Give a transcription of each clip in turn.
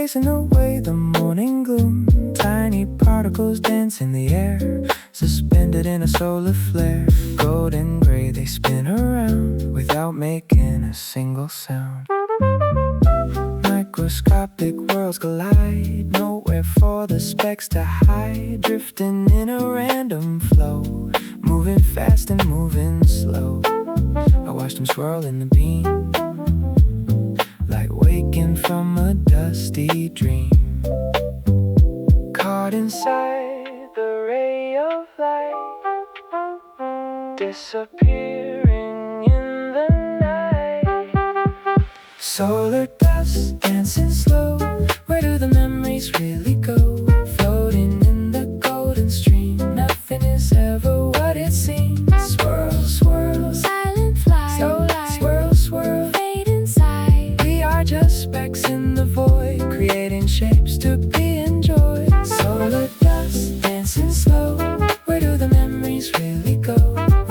chasing away the morning gloom. Tiny particles dance in the air, suspended in a solar flare. Golden gray, they spin around without making a single sound. Microscopic worlds collide, nowhere for the specks to hide. Drifting in a random flow, moving fast and moving slow. I watch them swirl in the beam, like waking from a dusty dream. Caught inside the ray of light, disappearing in the night. Solar dust dancing slow, where do the memories really go? Floating in the golden stream, nothing is ever what it seems. Swirl, swirl, silent flight, slow light, swirl, swirl, fade inside. We are just specks in the void, creating shapes to be enjoyed. Solar dust dancing slow, where do the memories really go?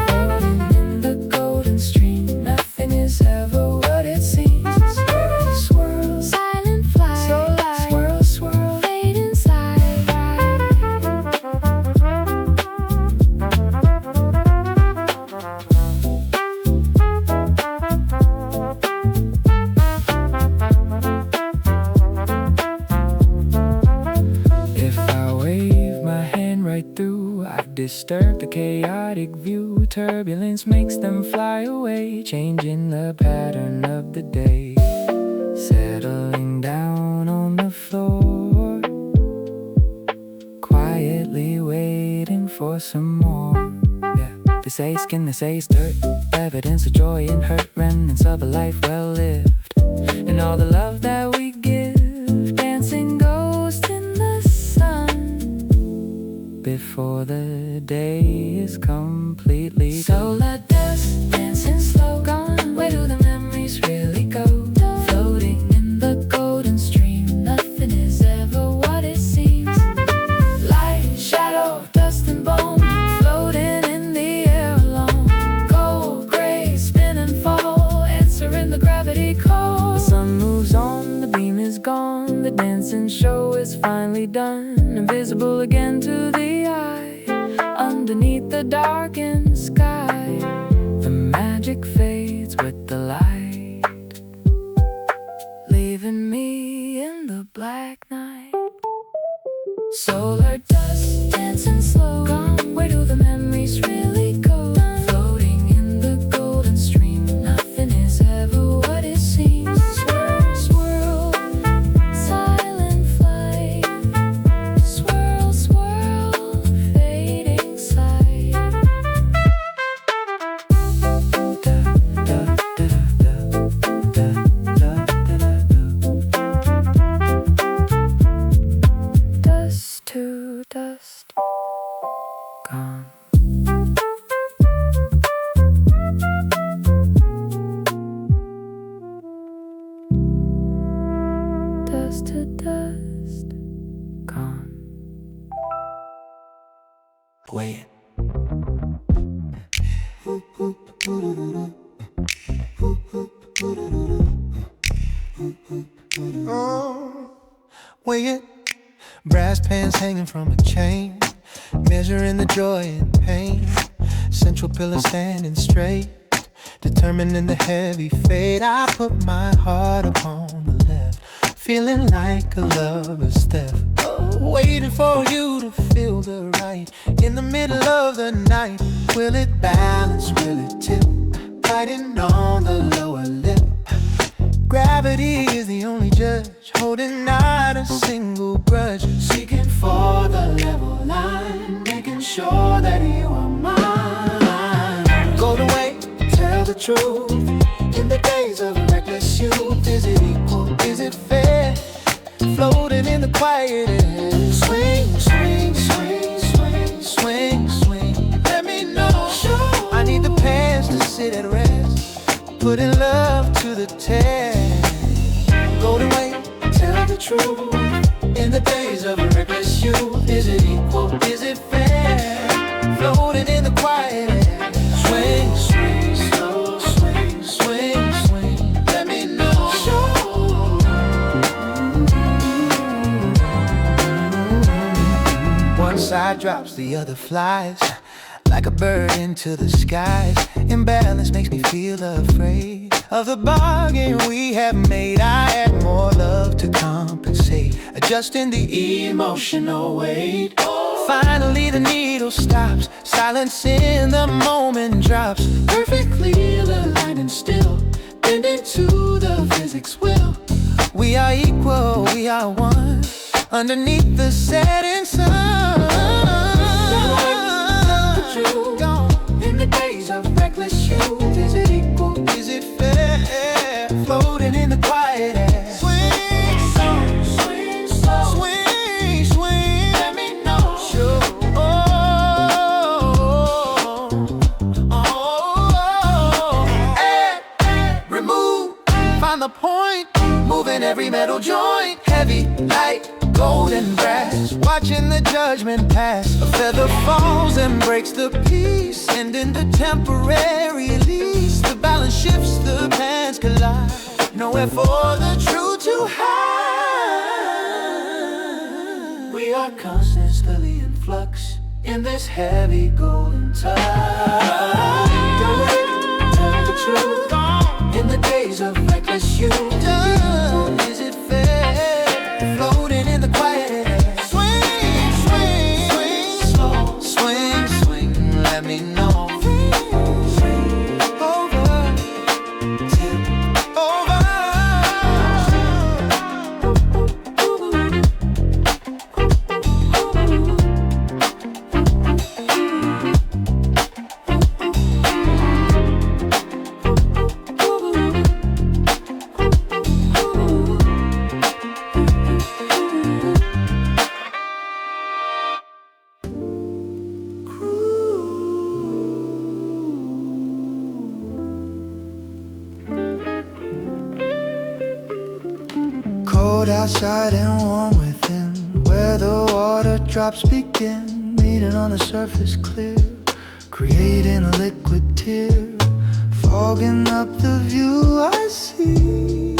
Floating in the golden stream, nothing is ever what it seems. Swirl, swirl, silent flight, slow light, swirl, swirl, fade inside. If I wave my hand right through, I disturb the chaotic view. Turbulence makes them fly away, changing the pattern of the day. Settling down on the floor, quietly waiting for some more. Yeah. They say skin, they say dirt, evidence of joy and hurt, remnants of a life well lived. And all the love that we give, dancing ghost in the sun, before the day is completely gone. Solar dust dancing slow, gone. Where do the memories really go? Floating in the golden stream, nothing is ever what it seems. Light, shadow, dust and bone, floating in the air alone. Gold, gray, spin and fall, answering the gravity call. The sun moves on, the beam is gone, the dancing show is finally done. Invisible again to the eye, underneath the darkened sky. The magic fades with the light, leaving me in the black night. Solar dust dancing slow, gone. Where do the memories really go? Floating in the golden stream, nothing is ever what it seems. Swirl, swirl, silent flight, swirl, swirl, fading sight. Da, da, da, da, da, da, da, da, dust to dust, gone. Dust to dust, gone. Weigh it. Weigh it. Brass pants hanging from a chain, measuring the joy and pain. Central pillar standing straight, determined in the heavy fate. I put my heart upon the left, feeling like a lover's theft. Waiting for you to feel the right in the middle of the night. Will it balance? Will it tip? Biting on the lower lip. Gravity is the only judge, holding not a single grudge. Seeking for the level line, making sure that you are mine. Go the way, tell the truth. In the days of reckless youth, is it equal? Is it fair? Floating in the quiet air. Swing, swing, swing, swing, swing, swing. Let me know. I need the past to sit at rest, putting love to the test. Go the way, tell the truth. In the days of reckless youth, is it equal? Is it fair? Floating in the quiet air. Swing, swing, slow, swing, swing, swing. Let me know. side drops, the other flies like a bird into the skies. Imbalance makes me feel afraid of the bargain we have made. I add more love to compensate, adjusting the emotional weight. Finally the needle stops, silence in the moment drops, perfectly aligned and still, bending to the physics will. We are equal, we are one, underneath the setting sun. In the days of reckless youth, is it equal, is it fair? Floating in the quiet air. Swing slow, swing slow, swing, swing, let me know. Sure. Add, remove, find the point, moving every metal joint. Heavy, light, golden brass, watching the judgment pass. A feather falls and breaks the peace, ending the temporary lease. The balance shifts, the plans collide, nowhere for the truth to hide. We are constantly in flux in this heavy golden tide. Tell the truth in the days of reckless youth. Is it fair? Floating in the quiet air. Swing, swing, swing, slow, swing, swing, let me know. Over, tip, over. Cold outside and warm within, where the water drops begin, meeting on the surface clear, creating a liquid tear, fogging up the view I see,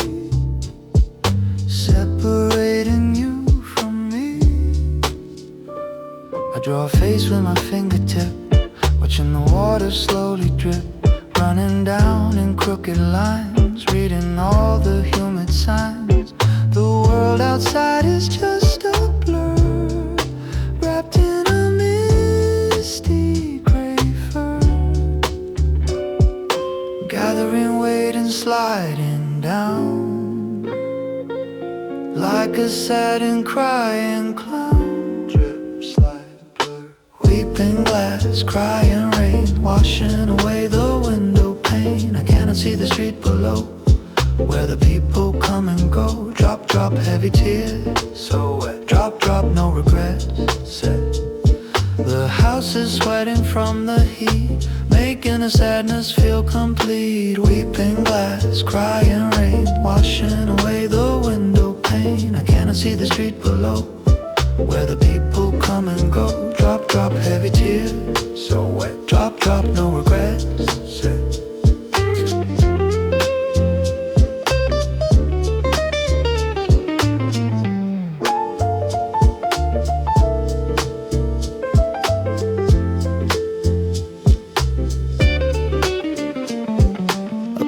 separating you from me. I draw a face with my fingertip, watching the water slowly drip, running down in crooked lines, reading all the humid signs. The world outside is just a blur, wrapped in a misty gray fur, gathering weight and sliding down like a sad and crying clown. Drip, slide, blur, weeping glass, crying rain, washing away the window pane. I cannot see the street below, where the people come and go. Drop, drop, heavy tears, so wet. Drop, drop, no regrets, set. The house is sweating from the heat, making the sadness feel complete. Weeping glass, crying rain, washing away the window pane. I cannot see the street below, where the people come and go. Drop, drop, heavy tears, so wet. Drop, drop, no regrets, set.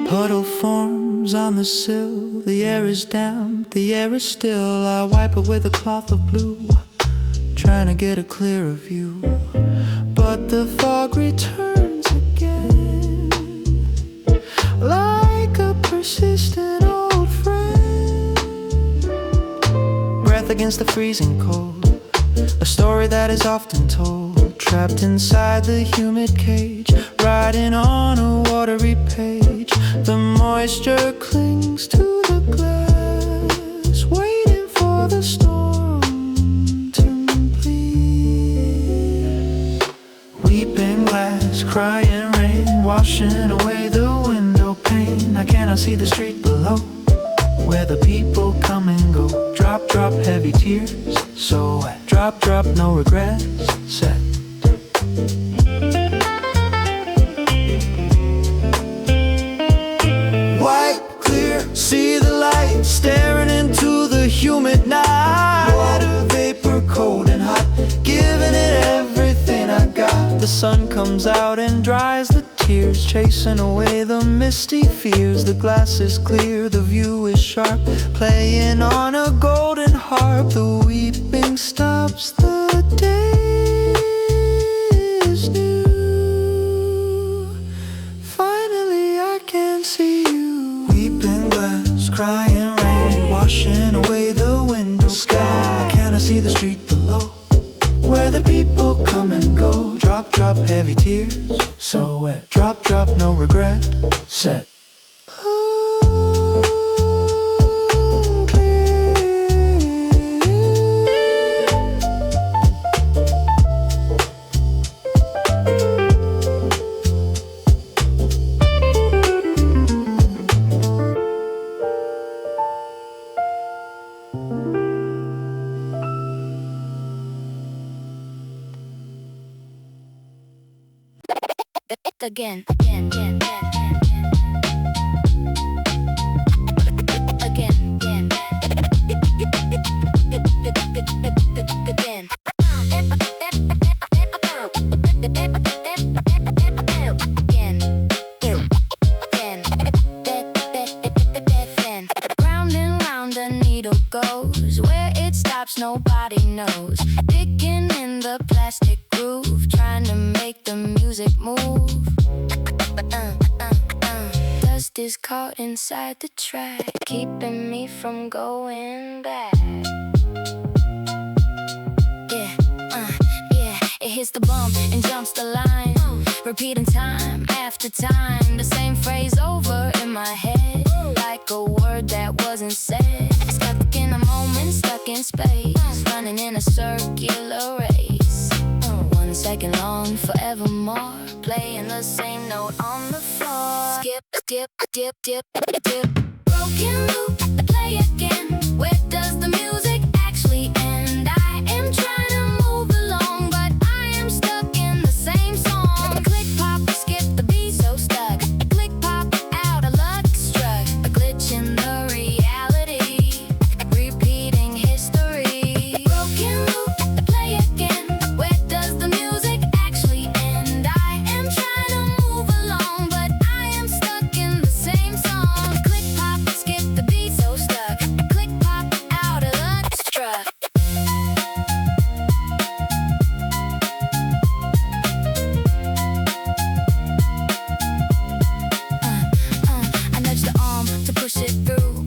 Puddle forms on the sill, the air is damp, the air is still. I wipe it with a cloth of blue, trying to get a clearer view, but the fog returns again, like a persistent old friend. Breath against the freezing cold, a story that is often told, trapped inside the humid cage, riding on a watery page. The moisture clings to the glass, waiting for the storm to bleed. Weeping glass, crying rain, washing away the window pane. I cannot see the street below, where the people come and go. Drop, drop, heavy tears, so wet. Drop, drop, no regrets, set. White, clear, see the light, staring into the humid night. Water vapor, cold and hot, giving it comes out and dries the tears, chasing away the misty fears. The glass is clear, the view is sharp, playing on a golden harp. The weeping stops, the day is new. Finally I can see you. Weeping glass, crying rain, washing away the window sky. Can I see the street below, where the people come and go? Drop, drop, heavy tears, so wet. Drop, drop, no regret, set. Again, again, again, again, again, again. Round and round the needle goes, where it stops nobody knows. Digging in the plastic groove, trying to make the music move. Dust is caught inside the track, keeping me from going back. Yeah, it hits the bump and jumps the line, repeating time after time, the same phrase over in my head, like a word that wasn't said. Stuck in a moment, stuck in space, running in a circular race. 1 second long, forevermore, playing the same note on the floor. Skip, skip, dip, dip, dip. Broken loop, play again. Where does the music actually end? I am trying to move along, but I am stuck in the same song. Click pop, skip the beat, so stuck. Click pop, out of luck, struck. A glitch in the reality, repeating history. Broken loop, play again. Where does the music actually end? I am trying to move along, but I am stuck in the same song. Click pop, skip the beat, so stuck. Click pop, out of luck, struck. I nudge the arm to push it through,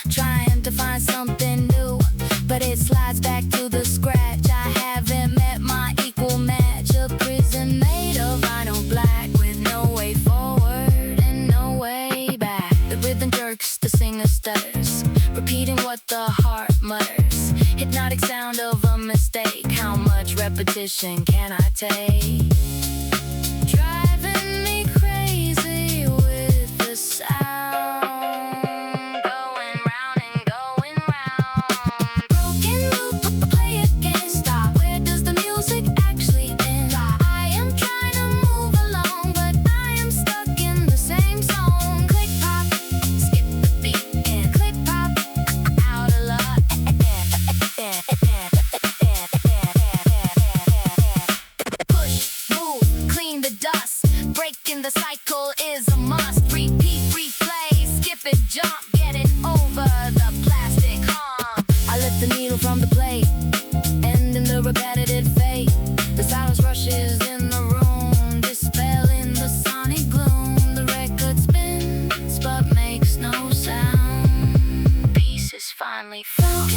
trying to find something new, but it slides back to the scratch. I haven't met my equal match, a prison made of vinyl black, with no way forward and no way back. The rhythm jerks, the singer stutters, repeating what the heart mutters. Hypnotic sound of a mistake, how much repetition can I take? Driving me crazy with the sound, going round and going round. Broken loop, play again. Stop. Where does the music actually end? I am trying to move along, but I am stuck in the same song. Click pop, skip the beat, and click pop, out of luck. Push, move, clean the dust. Breaking the cycle is a must. Repeat, replay, skip it, jump, get it over the plastic hump. I lift the needle from the plate, ending the repetitive fate. The silence rushes in the room, dispelling the sonic gloom. The record spins, but makes no sound. Pieces finally found.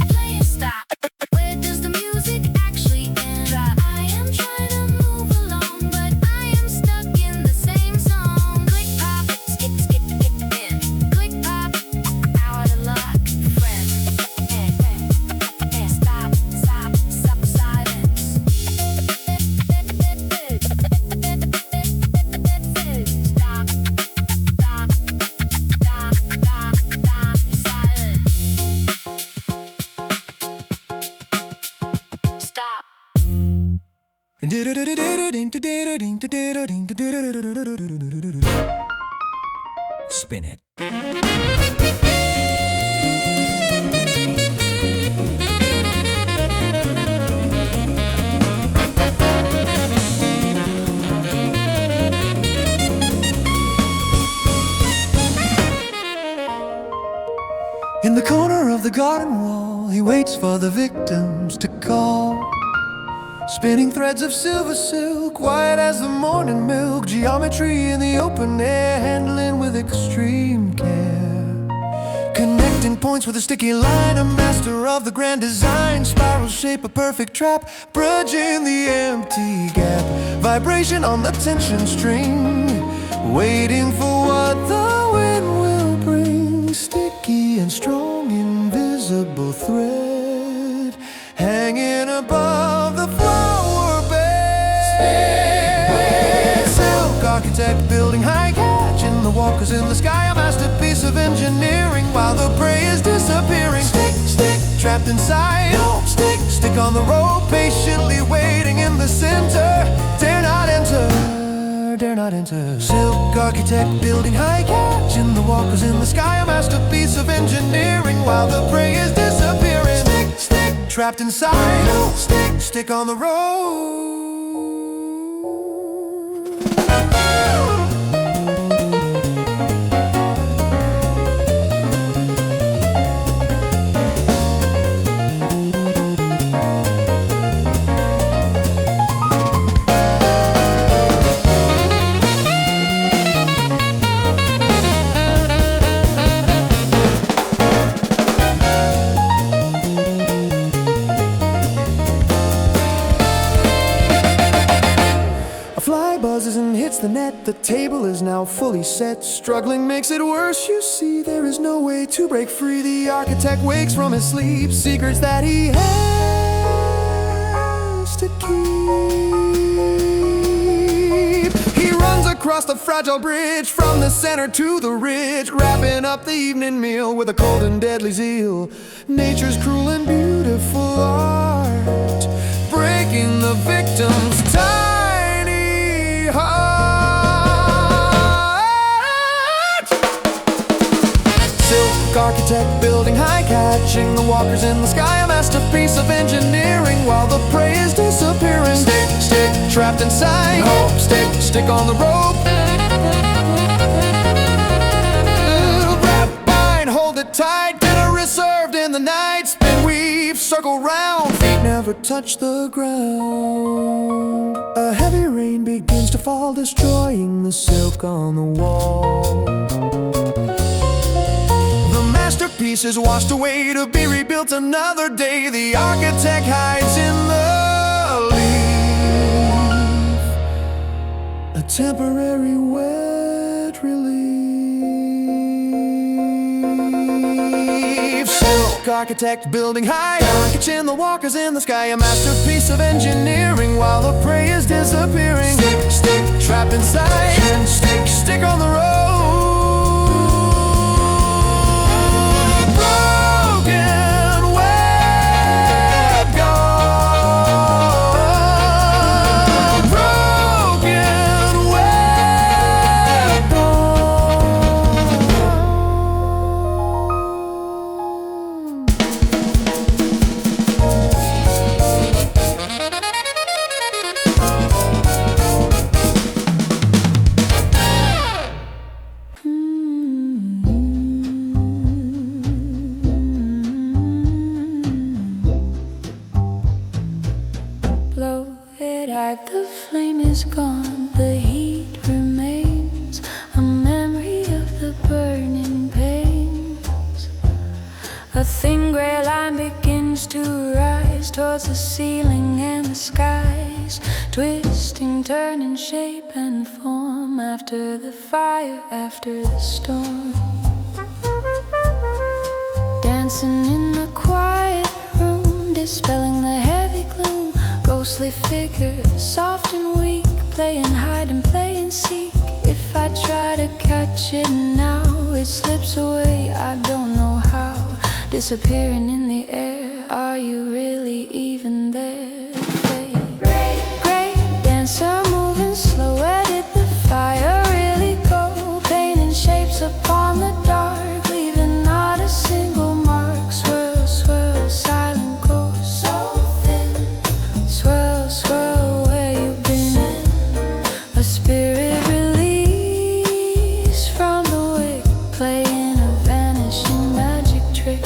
Play and stop. Where does the music actually end? I am trying to move along, but I am stuck in the same song. Click pop, skip, skip, in. Click pop, out of luck, friend. Stop, stop, stop, silence. Stop, stop, stop, stop, stop, silence. Stop. Spin it. garden wall, he waits for the victims to call. Spinning threads of silver silk, quiet as the morning milk. Geometry in the open air, handling with extreme care. Connecting points with a sticky line, a master of the grand design. Spiral shape, a perfect trap, bridging the empty gap. Vibration on the tension string, waiting for what the wind will bring. Sticky and strong, invisible thread, hanging above the flower bed. Silk architect building high, catching the walkers in the sky. A masterpiece of engineering while the prey is disappearing. Stick, stick, trapped inside. No, stick, stick on the rope, patiently waiting in the center. Dare not enter, dare not enter. Silk architect building high, catching the walkers in the sky. A masterpiece of engineering while the prey is disappearing. Stick, stick, trapped inside. No, stick, stick on the rope. The net, the table is now fully set. Struggling makes it worse, you see. There is no way to break free. The architect wakes from his sleep. Secrets that he has to keep. He runs across the fragile bridge, from the center to the ridge, wrapping up the evening meal with a cold and deadly zeal. Nature's cruel and beautiful art, breaking the victim's tiny heart. Architect building high, catching the walkers in the sky. A masterpiece of engineering while the prey is disappearing. Stick, stick, trapped inside. Hope, stick, stick on the rope. Wrap, bind, hold it tight. Dinner reserved in the night. Spin, weave, circle round. Feet never touch the ground. A heavy rain begins to fall, destroying the silk on the wall. Masterpiece is washed away to be rebuilt another day. The architect hides in the leaf, a temporary wet relief. Silk architect building high, catching the walkers in the sky. A masterpiece of engineering while the prey is disappearing. Stick, stick, trapped inside. Stick, stick on the road. The flame is gone, the heat remains, a memory of the burning pains. A thin grey line begins to rise towards the ceiling and the skies, twisting, turning shape and form after the fire, after the storm. Dancing in the quiet room, dispelling the heavy gloom. Ghostly figure, soft and weak, playing hide and play and seek. If I try to catch it now, it slips away, I don't know how. Disappearing in the air, are you really even there? Great, great dancer, moving slow, where did the fire really go? Painting shapes upon the dark, leaving not a single mark. Swirl, swirl, silent ghost, so thin. Swirl, swirl, where you been? A spirit released from the wick, playing a vanishing magic trick.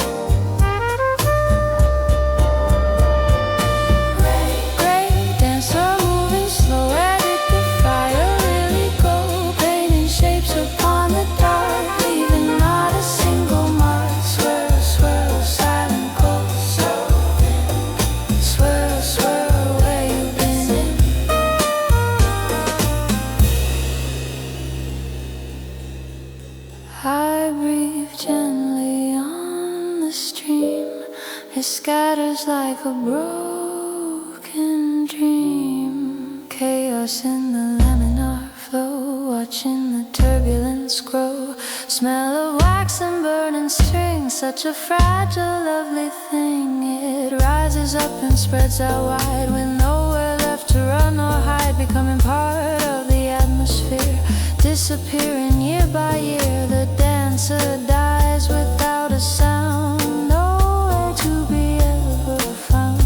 shatters like a broken dream. Chaos in the laminar flow, watching the turbulence grow. Smell of wax and burning string, such a fragile, lovely thing. It rises up and spreads out wide, with nowhere left to run or hide, becoming part of the atmosphere, disappearing year by year. The dancer dies without a sound, nowhere to be ever found.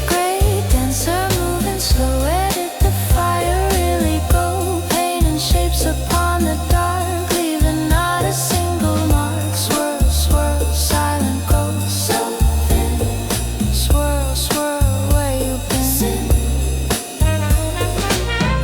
Great dancer moving slow, where did the fire really go? Painting shapes upon the dark, leaving not a single mark. Swirl, swirl, silent ghost, so thin. Swirl, swirl, where you been?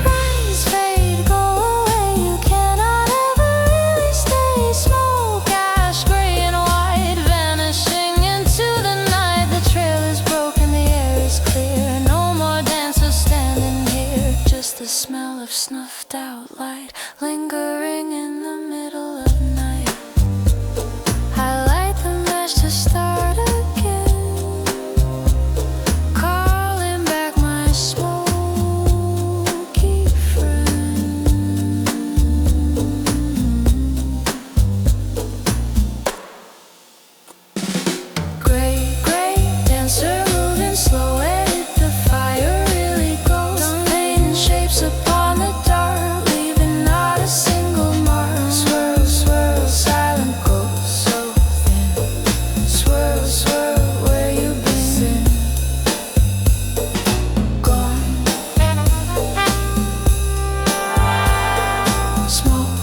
Rise, fade, go away, you cannot ever really stay. Smoke, ash, gray and white, vanishing into the night. The trail is broken, the air is clear, no more dancers standing here, just the smell of snuffed out light lingering in the middle of night. I light the match to start again, calling back my smoky friend. Great, great dancer moving slow, where did the fire really go? Painting shapes upon the dark, leaving not a single mark. Swirl, swirl, silent ghost, so thin. Swirl, swirl, where you been? Gone. Smoke.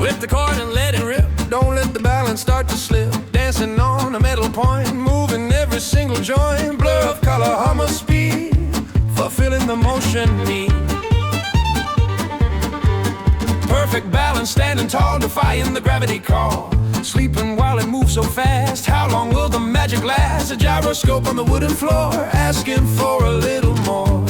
Whip the chord and let it rip. Don't let the balance start to slip. Dancing on a metal point, moving every single joint. Blur of color, hum of speed, fulfilling the motion need. Perfect balance, standing tall, defying the gravity call. Sleeping while it moves so fast. How long will the magic last? A gyroscope on the wooden floor, asking for a little more.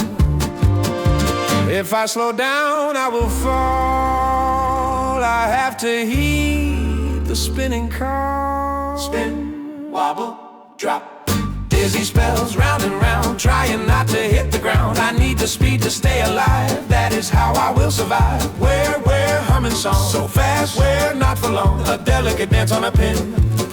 If I slow down, I will fall. I have to heed the spinning call. Spin, wobble, drop. Dizzy spells round and round, trying not to hit the ground. I need the speed to stay alive, that is how I will survive. We're humming songs so fast, we're not for long. A delicate dance on a pin.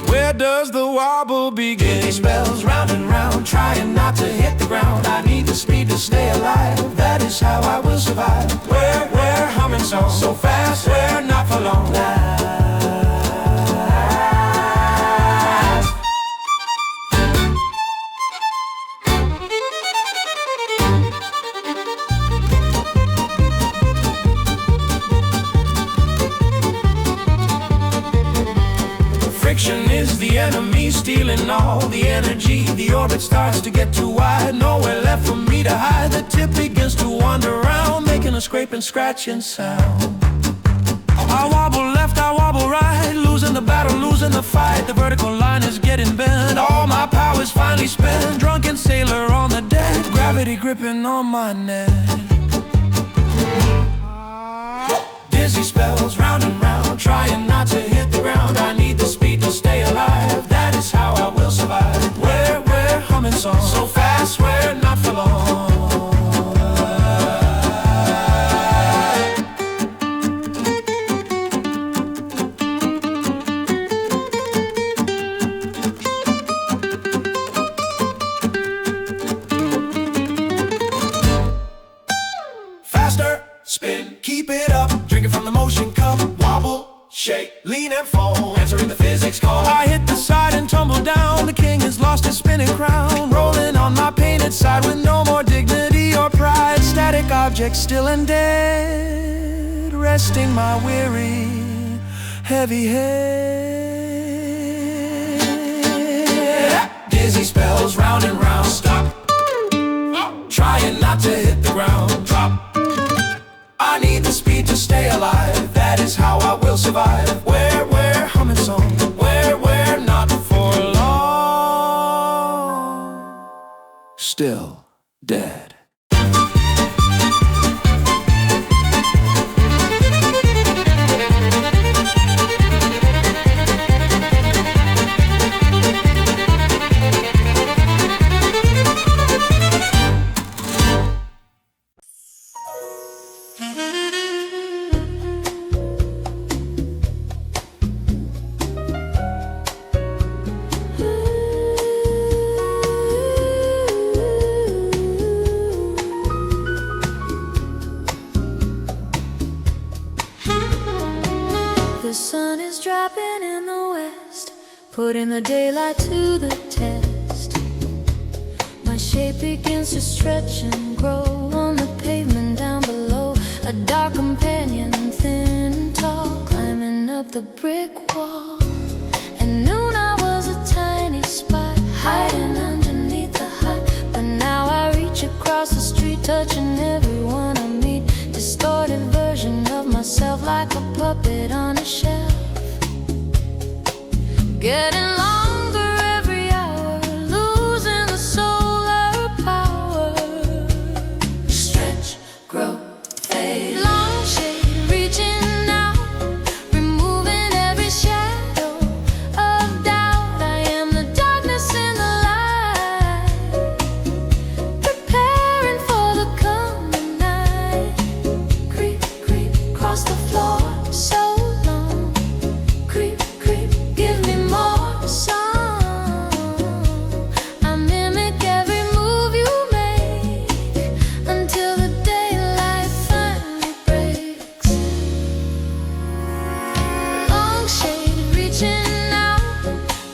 Where does the wobble begin? Dizzy spells round and round, trying not to hit the ground. I need the speed to stay alive, that is how I will survive. We're humming songs so fast, we're not for long. Friction is the enemy, stealing all the energy. The orbit starts to get too wide, nowhere left for me to hide. The tip begins to wander around, making a scraping, scratching sound. I wobble left, I wobble right, losing the battle, losing the fight. The vertical line is getting bent, all my power is finally spent. Drunken sailor on the deck, gravity gripping on my neck. Dizzy spells round and round, trying not to hit the ground. I need the speed to stay alive, that is how I will survive. We're humming songs so fast, we're not for long. Faster, spin, keep it up, drinking from the motion cup. Wobble, shake, lean and fall, answering the physics call. I hit the side and tumble down, the king has lost his spinning crown. Rolling on my painted side with no more dignity or pride. Static objects still and dead, resting my weary, heavy head. Dizzy spells round and round, stop, trying not to hit the ground. Drop, I need need the speed to stay alive. That is how I will survive. We're humming song. We're not for long. Still dead. The sun is dropping in the west, putting the daylight to the test. My shape begins to stretch and grow on the pavement down below. A dark companion, thin and tall, climbing up the brick wall. At noon I was a tiny spot, hiding underneath the hut. But now I reach across the street, touching everyone I meet. Distorted version of myself, like a puppet on a shelf. Getting longer every hour, losing the solar power. Stretch, grow, fade. Long shade reaching out, removing every shadow of doubt. I am the darkness in the light, preparing for the coming night. Creep, creep, across the floor, so long. Creep, creep, give me more song. I mimic every move you make until the daylight finally breaks. Long shade reaching out,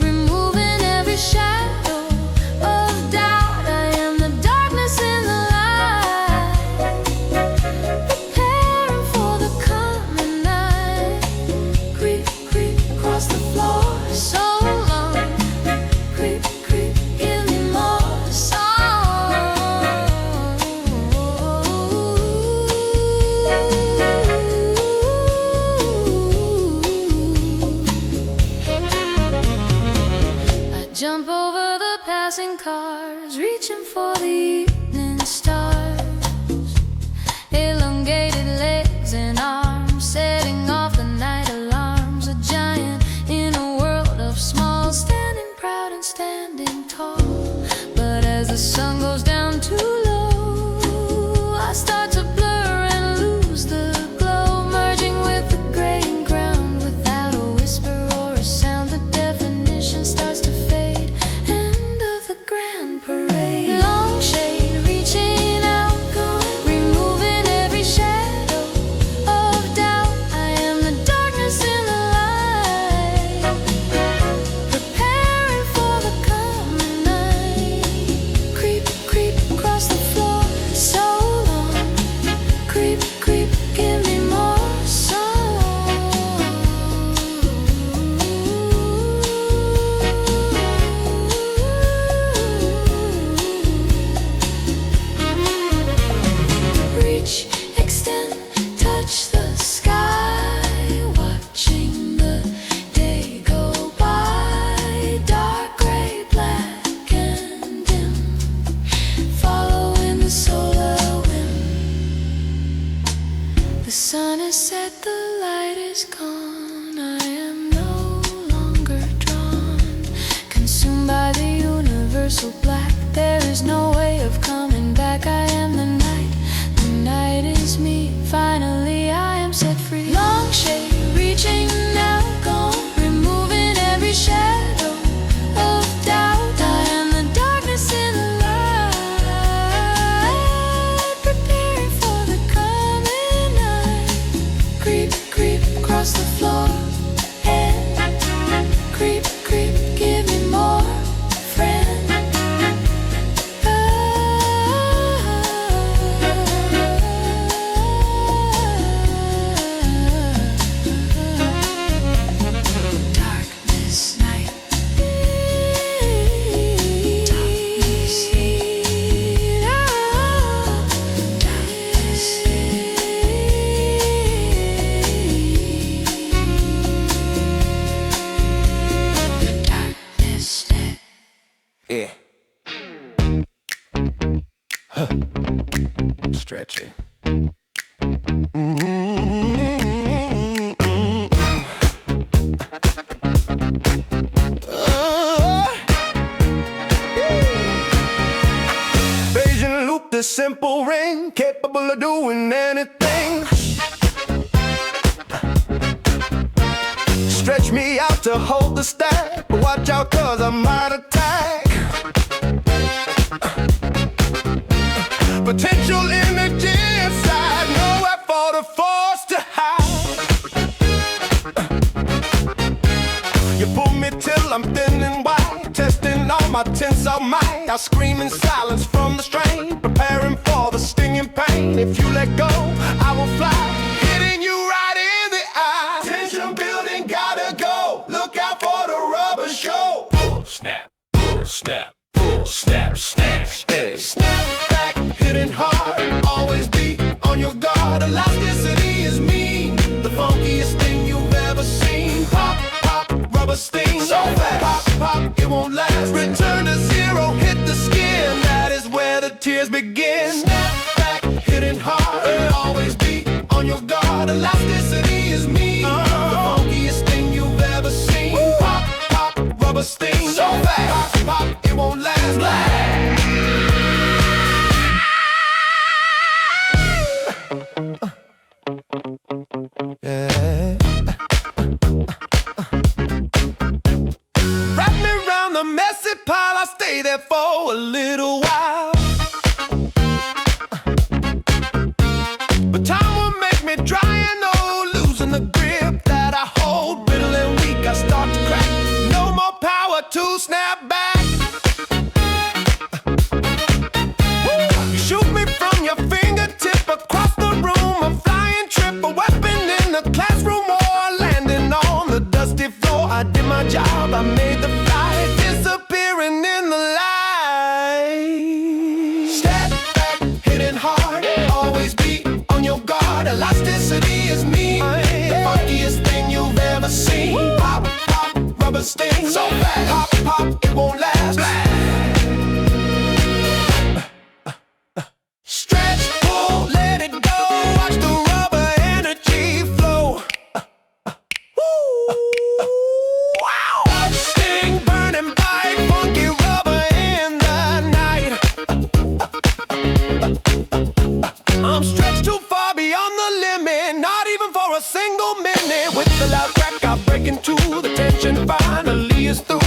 removing every shadow of doubt. I am the darkness in the light, preparing for the coming night. Creep, creep, across the floor, so long. Creep, creep, give me more song. I jump over the passing cars, reaching for the evening stars. Elongated legs and arms, setting off the night alarms. A giant in a world of small, standing proud and standing tall. But as the sun goes down too low, I start to blur and lose the glow, merging with the graying ground. Without a whisper or a sound, the definition starts to fade. End of the grand parade. Long shade reaching out, removing every shadow of doubt. I am the darkness in the light, preparing for the coming night. Creep, creep, across the floor, so long. Creep, creep, give me more song. Reach, extend, touch the sky, watching the day go by. Dark gray, black and dim, following the solar wind. The sun is set, the light is gone. I am no longer drawn, consumed by the universal black. There is no way of coming back. I am the night is me. Finally I am set free. Long shade reaching out, gone, removing every shadow of doubt. I am the darkness in the light, preparing for the coming night. Creep, creep, across the floor, and creep, creep, give me more, friend. Darkness, night. stretchy. Beijing loop, this simple ring, capable of doing anything. Stretch me out to hold the stack, but watch out 'cause I might attack. Potential energy inside, nowhere for the force to hide. You pull me till I'm thin and wide, testing all my tensile might. I scream in silence from the strain, preparing for the stinging pain. If you let go, I will fly, hitting you right in the eye. Tension building, gotta go. Look out for the rubber show. Pull, snap, pull, snap, pull, snap, snap, hey. Snap back, hitting hard. Always be on your guard. Elasticity is mean, the funkiest thing you've ever seen. Pop, pop, rubber sting. So fast, pop, pop, it won't last. Return to zero, hit the skin. That is where the tears begin. Snap back, hitting hard. Always be on your guard. Elasticity is mean, the funkiest thing you've ever seen. Pop, pop, rubber sting. So fast, pop, pop, it won't last. Yeah. Wrap me around the messy pile, I'll stay there for a little while. But time will make me dry and old, losing the grip that I hold. Brittle and weak, I start to crack. No more power to snap back. You shoot me from your fingertip across the room. I'm flying trip, a weapon in the classroom or landing on the dusty floor. I did my job, I made the flight, disappearing in the light. Step back, hitting hard, always be on your guard. Elasticity is me, the funkiest thing you've ever seen. Pop, pop, rubber sting. So fast, pop, pop, it won't last. Stretch, pull, let it go. Watch the rubber energy flow. Wow! Sting, burning bright, funky rubber in the night. I'm stretched too far beyond the limit, not even for a single minute. With the loud crack, I break into the tension. Finally, it's through.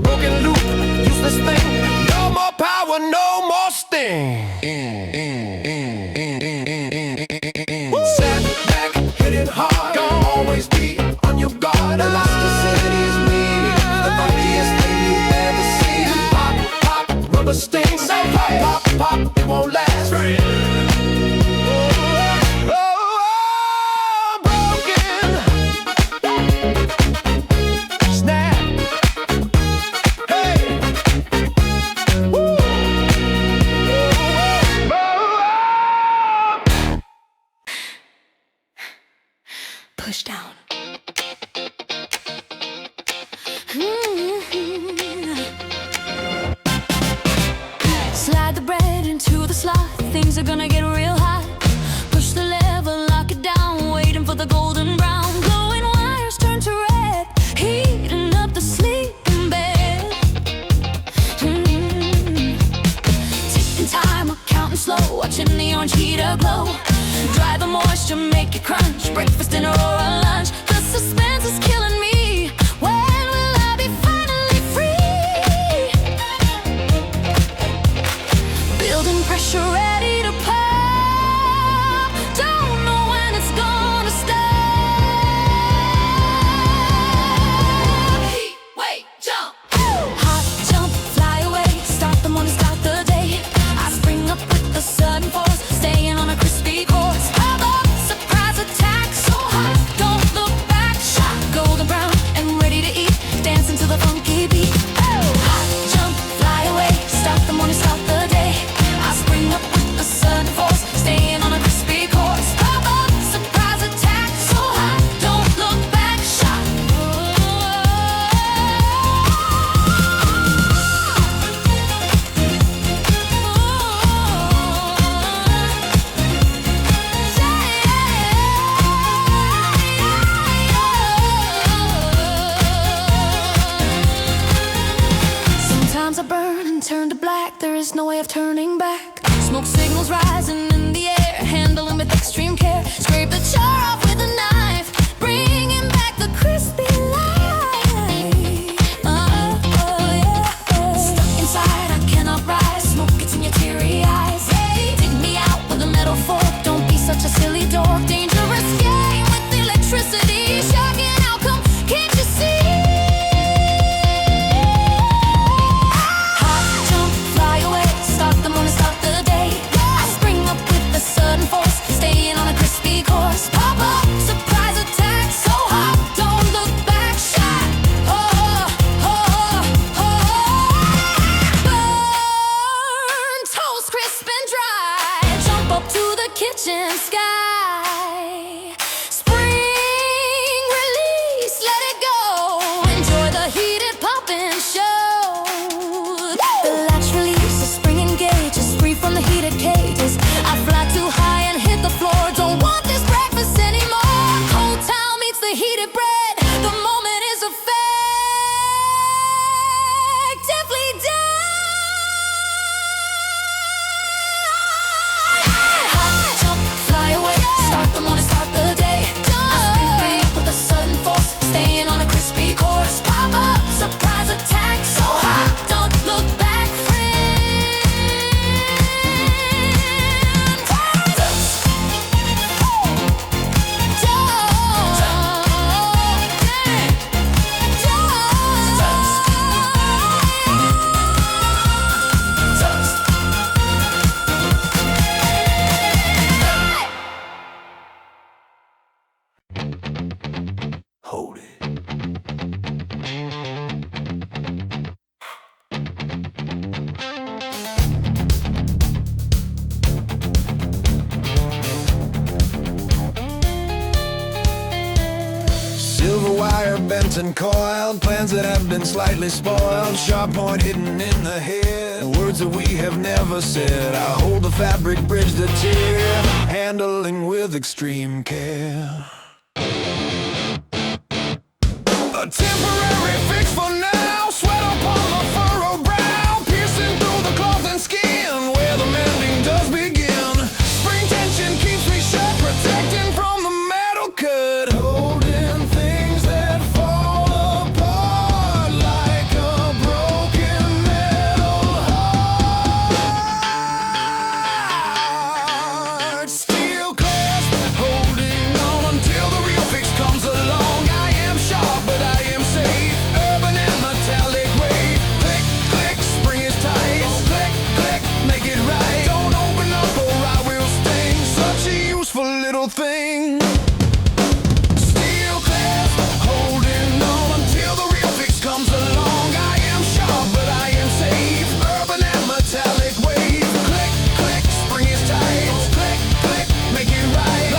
Broken loop, useless thing. No more power, no more sting. Set back, hit it hard. Don't always be on your guard. Elasticity is me, the funkiest thing you've ever seen. Pop, pop, rubber sting. Say pop, pop, pop, it won't last. Broken. Snap. Hey. Woo. Push down. Slide the bread into the slot. Things are gonna get real hot. Push the lever, lock it down. Waiting for the golden brown. Glowing wires turn to red. Heating up the sleeping bed. Ticking time, we're counting slow. Watching the orange heater glow. Dry the moisture, make it crunch. Breakfast, dinner, or a lunch. The suspense is killing me. When will I be finally free? Building pressure, ready to pop. Don't know when it's gonna stop. Heat, wait, jump. Hot jump, fly away. Start the morning, start the day. I spring up with the sudden force, staying on a crispy course. Surprise attack, so hot. there's no way of turning back. Smoke signals rising in the air, handle them with extreme care. Scrape the char off with a knife, bringing back the crispy light. Yeah. Stuck inside, I cannot rise. Smoke gets in your teary eyes. Hey, dig me out with a metal fork. Don't be such a silly dork. Dangerous game with electricity. Shocking outcome, can't you see? Sudden force, staying on a crispy course. Pop up, surprise attack, so hot, don't look back. Shot, oh, oh, oh, oh. Burn, toast, crisp and dry. Jump up to the kitchen sky. Spring release, let it go. Enjoy the heated poppin' show. The latch releases, spring engages, free from the heated cages. I fly too high and hit the floor. Don't want this breakfast anymore. Cold towel meets the heated bread. The moment is a fact. Deftly done. Hop, jump, fly away. Start the morning, start the day. I spin free with a sudden force. Staying on a crispy course. Pop up, surprise attack. So hot, don't look back. Hold it. Silver wire bent and coiled, plans that have been slightly spoiled, sharp point hidden in the head, words that we have never said. I hold the fabric, bridge the tear, handling with extreme care. A temporary fix for now, sweat upon the furrowed brow, piercing through the cloth and skin, where the mending does begin. Spring tension keeps me shut, protecting from the metal cut, holding things that fall apart like a broken metal heart. Steel clasp, holding on until the real fix comes along. I am sharp, but I am safe. Urban and metallic wave. Click, click, spring is tight. Click, click, make it right. Don't open up or I will sting. Such a useful little thing. Steel clasp, holding on until the real fix comes along. I am sharp, but I am safe. Urban and metallic wave. Click, click, spring is tight. Click, click, make it right.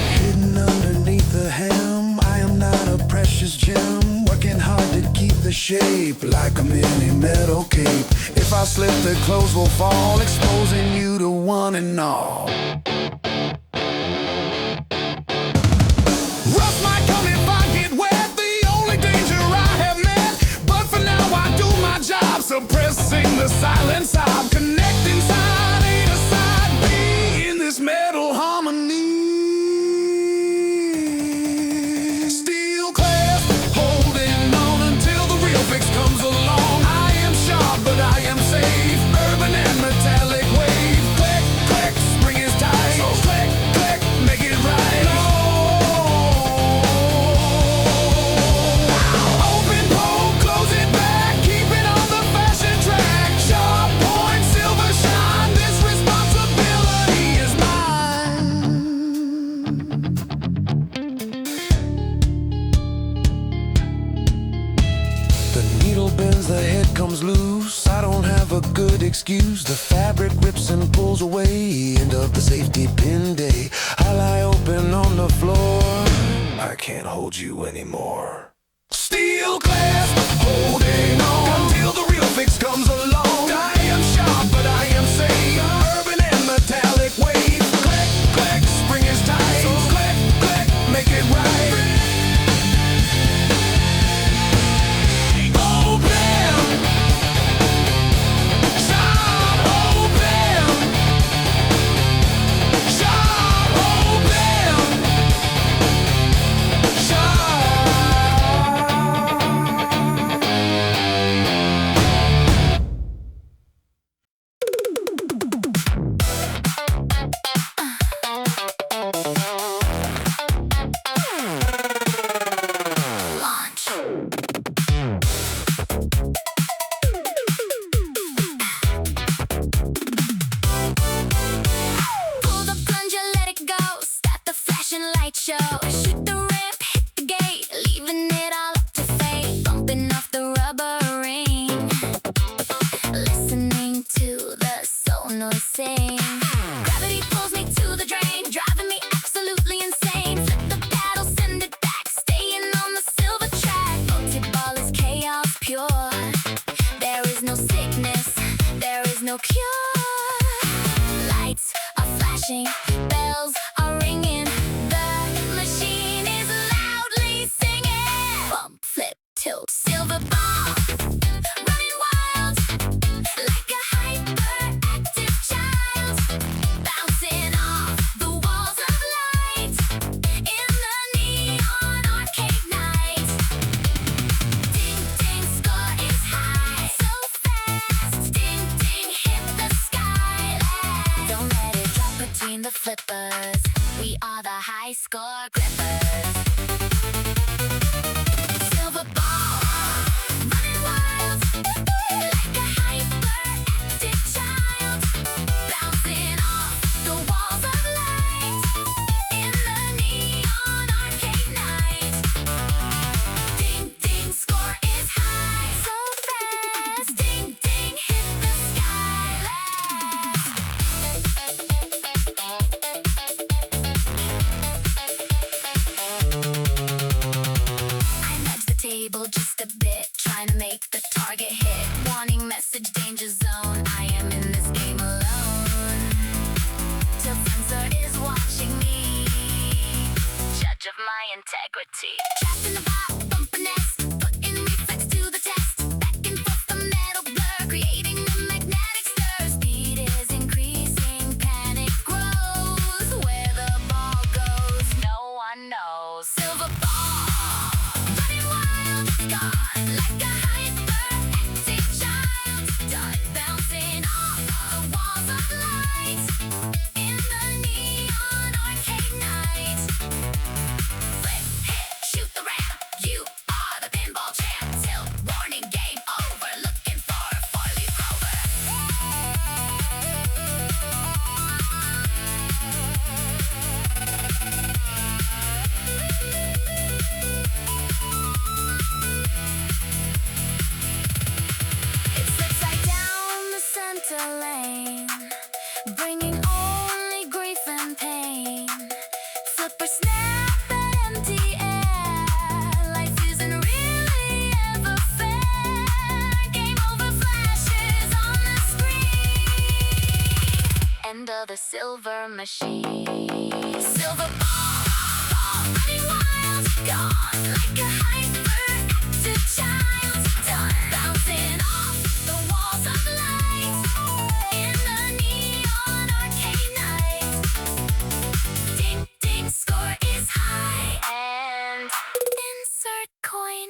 Hidden underneath the hem, I am not a precious gem. Working hard to keep the shape like a mini metal cape. If I slip, the clothes will fall, exposing you to one and all. Rust might come if I get wet, the only danger I have met. But for now I do my job, suppressing the silent sob, connecting side A to side B in this metal harmony. Steel clasp, holding on until the real fix comes along. I am sharp, but I am safe. Urban and metallic wave. Click, click, spring is tight. So click, click, make it right. Open, pull, close it back. Keep it on the fashion track. Sharp point. needle bends, the head comes loose. I don't have a good excuse. The fabric rips and pulls away. End of the safety pin day. I lie open on the floor. I can't hold you anymore. Steel clasp, holding on until the real fix comes along. I am sharp, but I am safe. Urban and metallic wave. Click, click, spring is tight. So click, click, make it right. The silver machine. Silver ball, running wild, gone like a hyperactive child. Done bouncing off the walls of light in the neon arcade night. Ding ding, score is high and insert coin.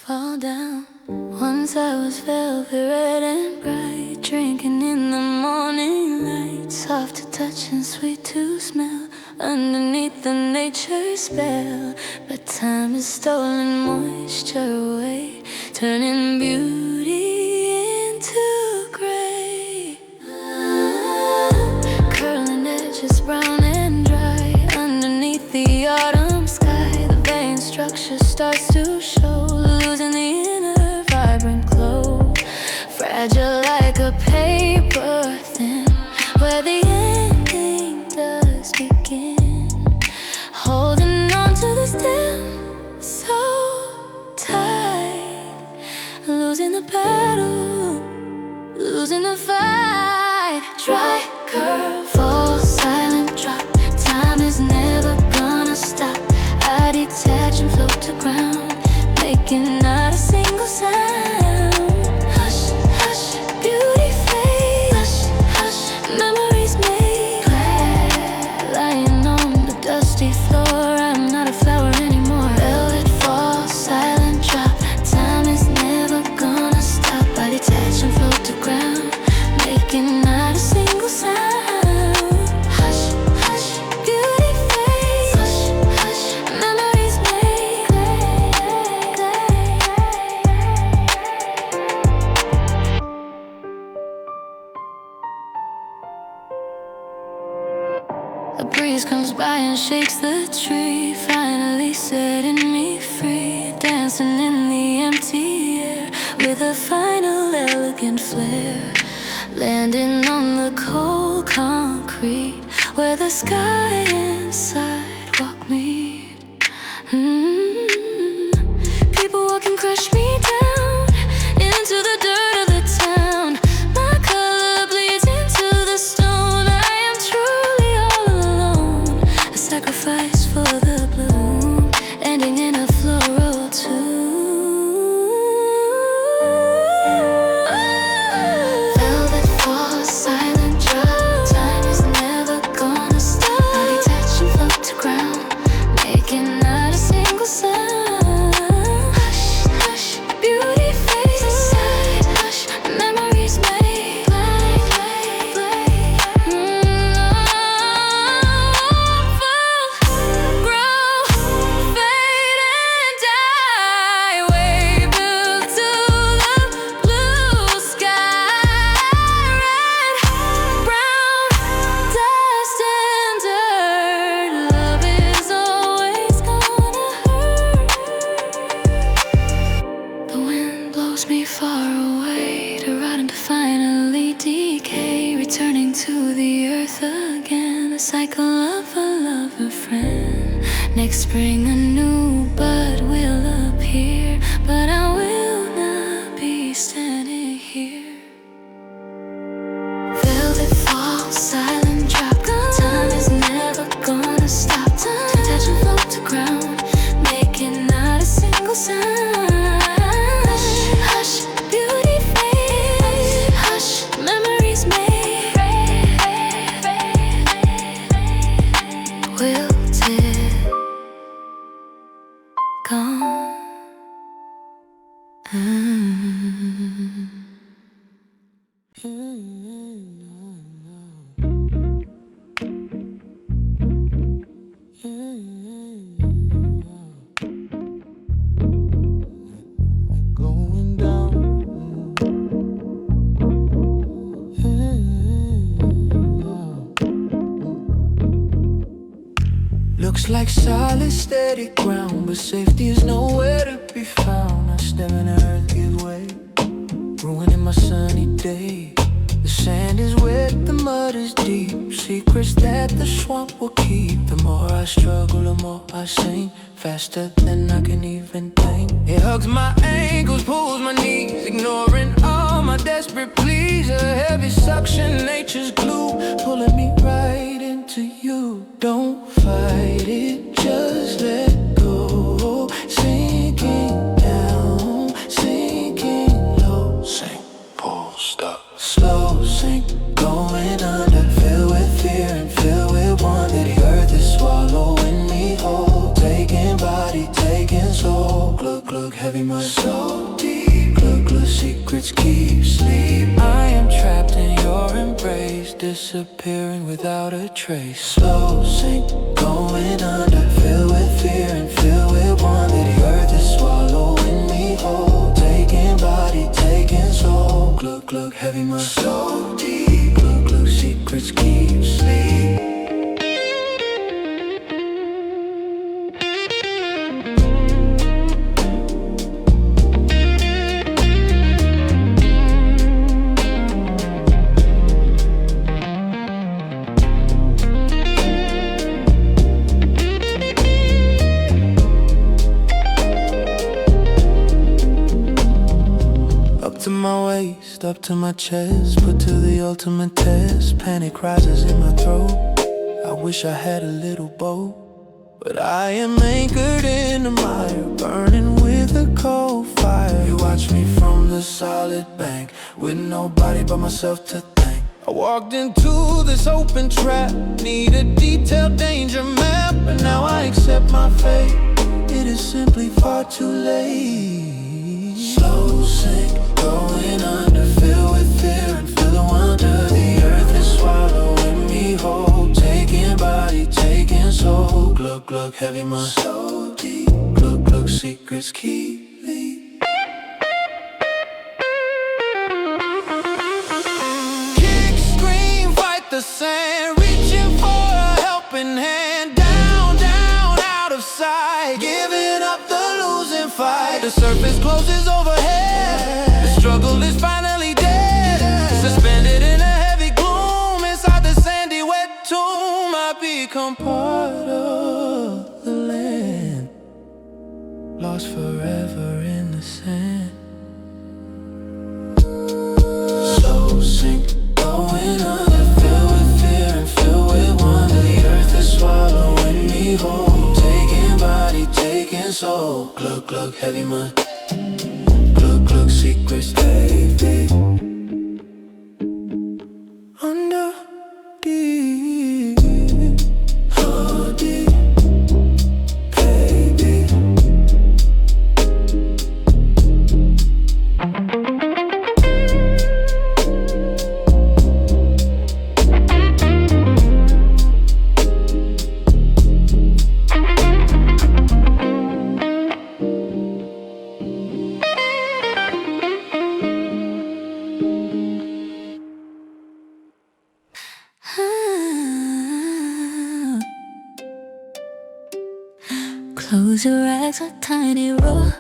Fall down. Once I was velvet red and bright, drinking in the morning light, soft to touch and sweet to smell underneath the nature spell. But time has stolen moisture away, turning beauty into gray. Curling edges brown and dry underneath the autumn sky. The vein structure starts to show, losing the inner vibrant glow. Fragile like a paper thin, where the ending does begin. Holding on to the stem so tight, losing the battle, losing the fight. Dry curve, fall, silent drop. Time is never gonna stop. I detach and float to ground, making not a single sound. Hush, hush, beauty fades. Hush, hush, memories made glad. Lying on the dusty floor, I'm not a flower anymore. Velvet fall, silent drop. Time is never gonna stop. I detach and float to ground, making not a single sound. Hush, hush, beauty fades. Hush, hush, memories made glad. A breeze comes by and shakes the tree, finally setting me free. Dancing in the empty air with a final elegant flair. Landing on the cold concrete where the sky and sidewalk meet. People walking crush me down into the dirt of the town. My color bleeds into the stone. I am truly all alone. A sacrifice for the bloom, ending in a floral tune. Velvet falls, silent drop. Time is never gonna stop. I detach and float to ground, making not a single sound. Hush, hush, beauty fades inside. Hush, memories made blind, fall, grow, fade and die. Way blue to the blue sky. Red, brown, dust and dirt. Love is always gonna hurt. The wind blows me far away to rot and to finally decay, returning to the earth again. A cycle of a lover friend. Next spring a new bud will appear, but I will not be standing here. Velvet fall, silent drop. Time is never gonna stop. Detach and float to ground, making not a single sound. Hush, hush, beauty fades. Hush, memories made wilted, gone. Going down. Looks like solid, steady ground, but safety is nowhere to be found. I stare in the earth give way, ruining my sunny day. The sand is wet, the mud is deep. Secrets that the swamp will keep. The more I struggle, the more I sing, faster than I can even think. It hugs my ankles, pulls my knees, ignoring all my desperate pleas. A heavy suction, nature's glue, pulling me right into you. Don't fight it, just let go. Sinking down, sinking low. Sink, pull, stop. Slow sink, going under, filled with fear and filled with wonder. The earth is swallowing me whole, taking body, taking soul. Glug glug, heavy mud so deep. Glug glug, secrets keep sleep. I am trapped in your embrace. embrace, disappearing without a trace. Slow sink, going under, filled with fear and filled with wonder. The earth is swallowing me whole, taking body, taking soul. Look, look, heavy mind, so deep. Look, look, secrets keep sleep. To my waist, up to my chest, put to the ultimate test. Panic rises in my throat. I wish I had a little boat, but I am anchored in the mire, burning with a cold fire. You watch me from the solid bank, with nobody but myself to thank. I walked into this open trap, need a detailed danger map, and now I accept my fate. It is simply far too late. Slow sink, going under, filled with fear and feel the wonder. The earth is swallowing me whole, taking body, taking soul. Look, look, heavy mind, so deep. Look, look, secrets keep me. Kick, scream, fight the sand, reaching for a helping hand. Down, down, out of sight, giving up the losing fight. The surface closes overhead, the struggle is finally dead. Suspended in a heavy gloom, inside the sandy wet tomb, I become part of the land, lost forever in the sand. Slow sink, going under, filled with fear and filled with wonder. The earth is swallowing me whole, taking body, taking soul. Look, look, heavy mind. Look, look, secrets, baby. Under, deep, oh, deep, baby. Close your eyes, a tiny roll,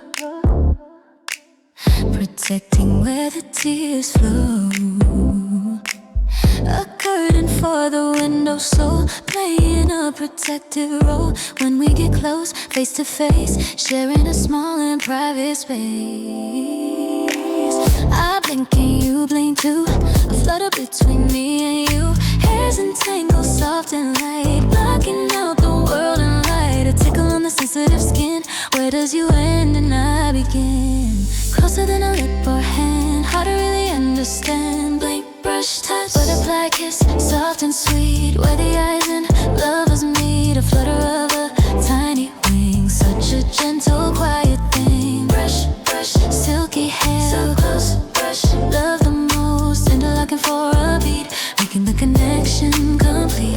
protecting where the tears flow. A curtain for the window, so playing a protective role. When we get close, face to face, sharing a small and private space. I blink and you blink too, a flutter between me and you. Hairs entangled, soft and light, blocking out the world and light. A tickle on the sensitive skin, where does you end and I begin? Closer than a lip or hand, hard to really understand. Blink, brush, touch, butterfly kiss, soft and sweet, where the eyes and lovers meet. A flutter of a tiny wing, such a gentle, quiet thing. Brush, brush, silky hair, so close, brush, love the most, interlocking for a beat, making the connection complete.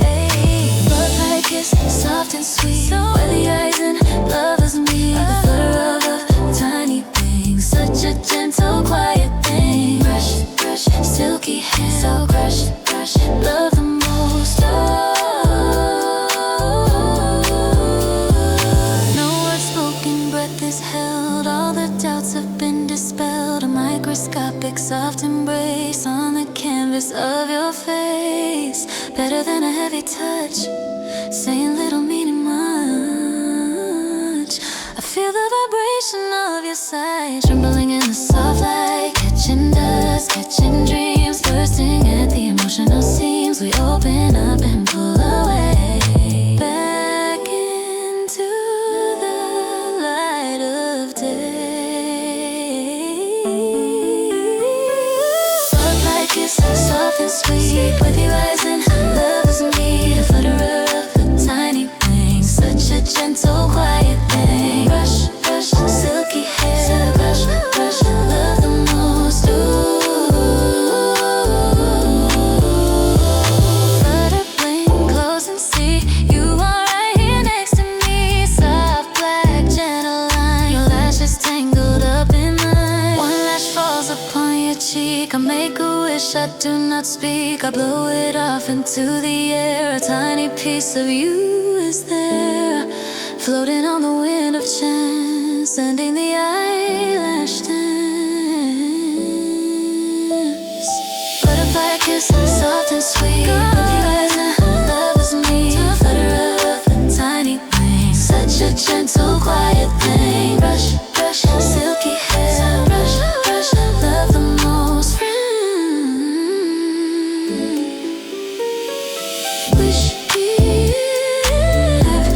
Butterfly kiss, soft and sweet, where the eyes and lovers meet. The flutter of a tiny wing, such a gentle, quiet thing. Brush, brush, silky hair, so brush, brush, love the most. No word spoken, breath is held. All the doubts have been dispelled. A microscopic soft embrace on the canvas of your face. Better than a heavy touch, saying little meaning much. I feel the vibration of your side, trembling in the soft light, catching dust, catching dreams, bursting at the emotional seams. We open up and pull away, back into the light of day. Soft light kiss, soft and sweet, with your eyes and lovers meet. A flutter of a tiny wing, such a gentle, quiet thing. Brush, brush, silky hair, brush, brush, love the most. Ooh. do not speak, I blow it off into the air. A tiny piece of you is there, floating on the wind of chance, sending the eyelash dance. Butterfly kiss, soft and sweet, with you as love is me. Flutter of a tiny wing, such a gentle, quiet thing. Brush, brush, silky hair, brush, brush, love the most. Wish I've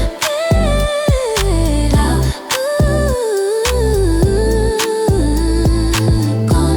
made out, gone.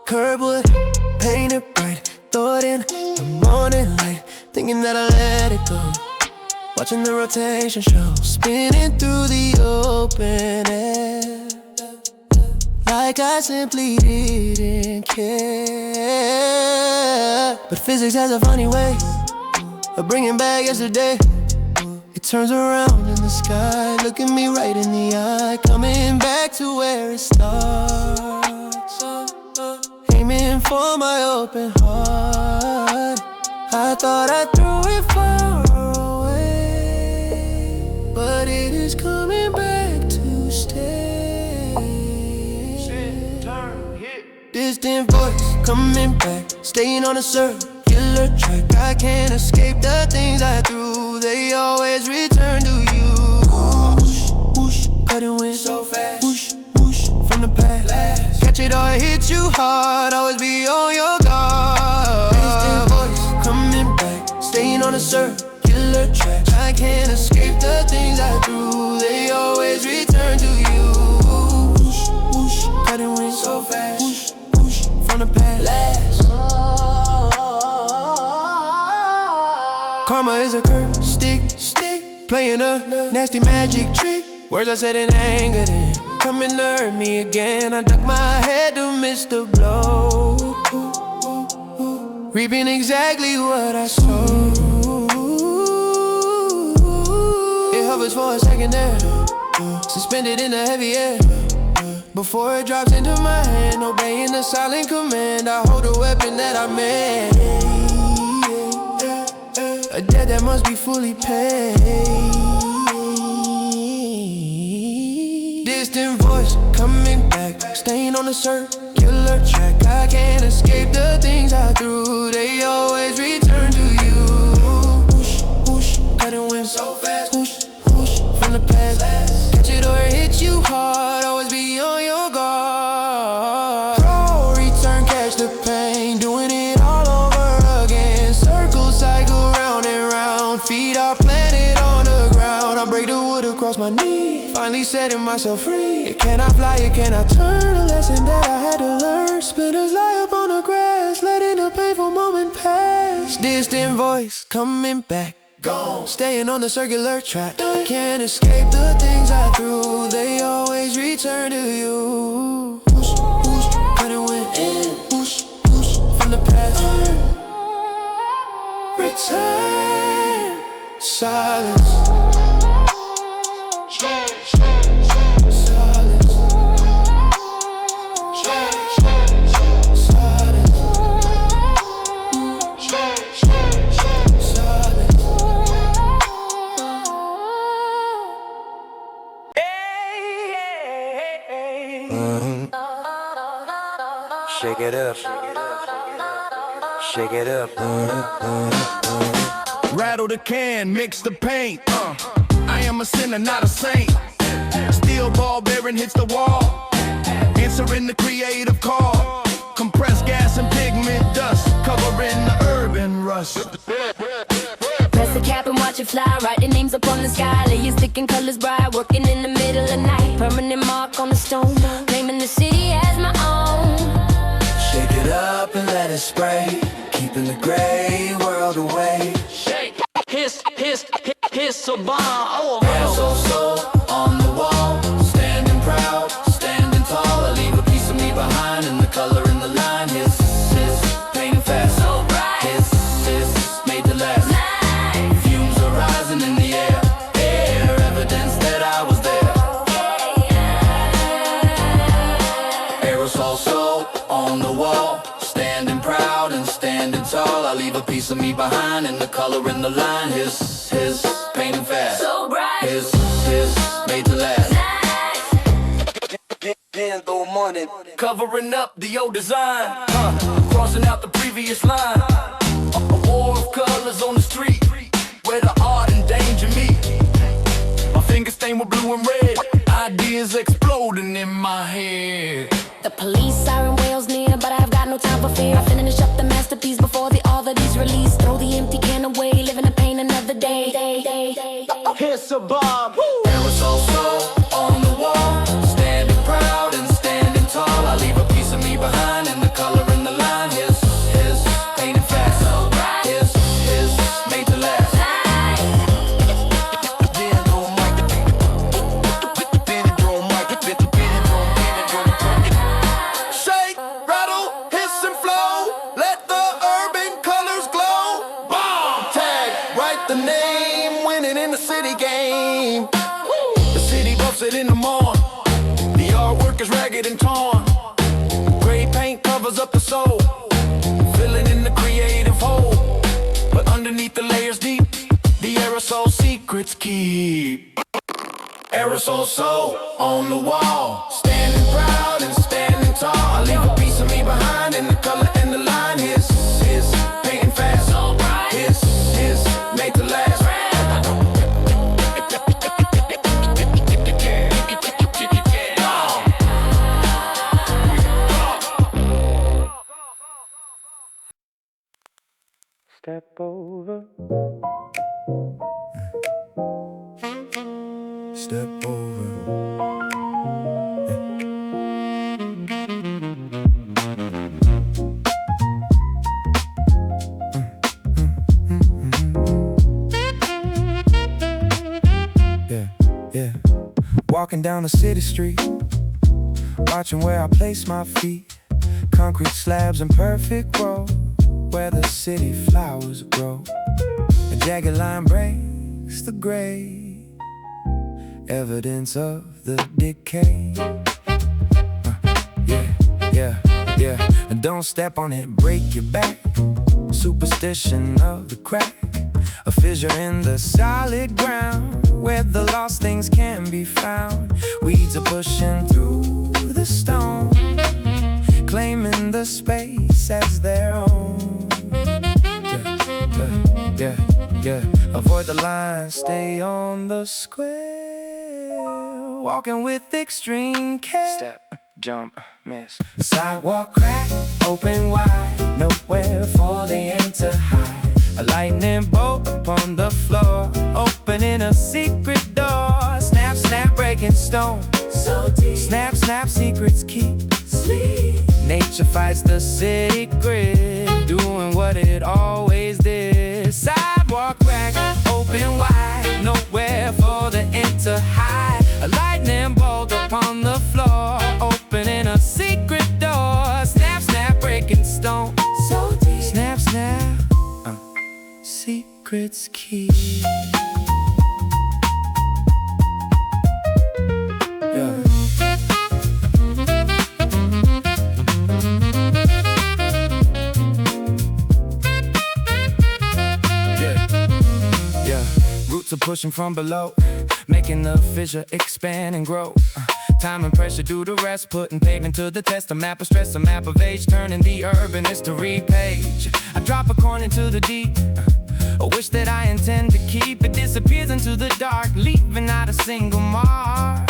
Curb paint it bright, throw it in the morning light, thinking that I let it go. Watching the rotation show, spinning through the open air, like I simply didn't care. But physics has a funny way of bringing back yesterday. It turns around in the sky, looking me right in the eye, coming back to where it starts, aiming for my open heart. I thought I threw it far away, but it is coming back to stay. Distant voice coming back, staying on a circular track. I can't escape the things I threw, they always return to you. Whoosh, whoosh, cutting wind so fast. Whoosh, whoosh, from the past. Catch it or it hit you hard, always be on your guard. Distant voice coming back, staying on a circular track. I can't escape the things I threw, they always return to you. Whoosh, whoosh, cutting wind so fast. Whoosh, whoosh, from the past. Karma is a curve, stick, playing a nasty magic trick. Words I said in anger then coming to hurt me again. I duck my head to miss the blow, reaping exactly what I sowed. It hovers for a second there, suspended in the heavy air, before it drops into my hand, obeying the silent command. I hold a weapon that I made, a debt that must be fully paid. Distant voice coming back, staying on a circular track. I can't escape the things I threw, they always return to you. Whoosh, whoosh, cutting wind so fast. Whoosh, whoosh, from the past. Catch it or it hit you hard, always be on your guard. Pro return, catch the pain, doing it all over again. Circle, cycle, round and round. Feet are planted on the ground. I break the wood across my knee, finally setting myself free. Can I fly, or can I turn? A lesson that I had to learn. Spinners lie up on the grass, letting a painful moment pass. Distant voice coming back, gone, staying on the circular track. Can't escape the things I threw, they always return to you. Whoosh, whoosh, cutting wind in. Whoosh, whoosh, from the past. Return, silence. Shake it up, shake it up. Rattle the can, mix the paint. I am a sinner, not a saint. Steel ball bearing hits the wall, answering the creative call. Compressed gas and pigment dust, covering the urban rush. Press the cap and watch it fly, write the names up on the sky. Lay your stick in colors bright, working in the middle of night. Permanent mark on the stone, claiming the city as my own. it up and let it spray, keeping the gray world away. Shake, hiss, a bomb. Oh, So on the wall, standing proud, standing tall. I leave a piece of me behind, and the color in the line. Hiss, painting fast. So bright. Hiss, made to last. Fumes are rising in the air, evidence that I was there. Aerosol so on the wall, standing proud and standing tall. I leave a piece of me behind, and the color in the line. Hiss, painting fast. So bright. Hiss, made to last. Handle money, covering up the old design, crossing out the previous line. A war of colors on the street, where the art and danger meet. My fingers stained with blue and red, ideas exploding in my head. The police siren wails near, but I've got no time for fear. I finish up the masterpiece before all that is released. Throw the empty can away, living in pain another day. Here's a bomb. Aerosol so on the wall, standing proud and standing tall. I leave a piece of me behind, and the color in the line. Hiss, painting fast. Hiss, made to last. Shake, rattle, hiss and flow. Let the urban colors glow. Bomb tag, write the name, winning in the city game. The city buffs it in the morn. The artwork is ragged and torn. Gray paint covers up the soul, filling in the creative hole. But underneath the layers deep, the aerosol secrets keep. Aerosol so on the wall, standing proud and standing tall. I leave a piece of me behind, and the color and the line. Hiss, painting fast. Hiss, made to last. Step over. Step over. Yeah. Walking down the city street, watching where I place my feet. Concrete slabs and perfect row, where the city flowers grow. A jagged line breaks the gray, evidence of the decay. Yeah. And don't step on it, break your back. Superstition of the crack, a fissure in the solid ground, where the lost things can be found. Weeds are pushing through the stone, claiming the space as their own. Yeah. Avoid the line, stay on the square. Walking with extreme care. Step, jump, miss. Sidewalk crack, open wide, nowhere for the end to hide. A lightning bolt upon the floor, opening a secret door. Snap, snap, breaking stone. So deep. Snap, snap, secrets keep sleep. Nature fights the city grid, doing what it always did. Sidewalk crack, open wide, nowhere for the end to hide. A lightning bolt upon the floor, opening a secret door. Snap, snap, breaking stone. So deep. Snap, snap, secrets keep. Roots are pushing from below, making the fissure expand and grow. Time and pressure do the rest, putting pavement to the test. A map of stress, a map of age, turning the urban history page. I drop a coin into the deep, a wish that I intend to keep. It disappears into the dark, leaving not a single mark.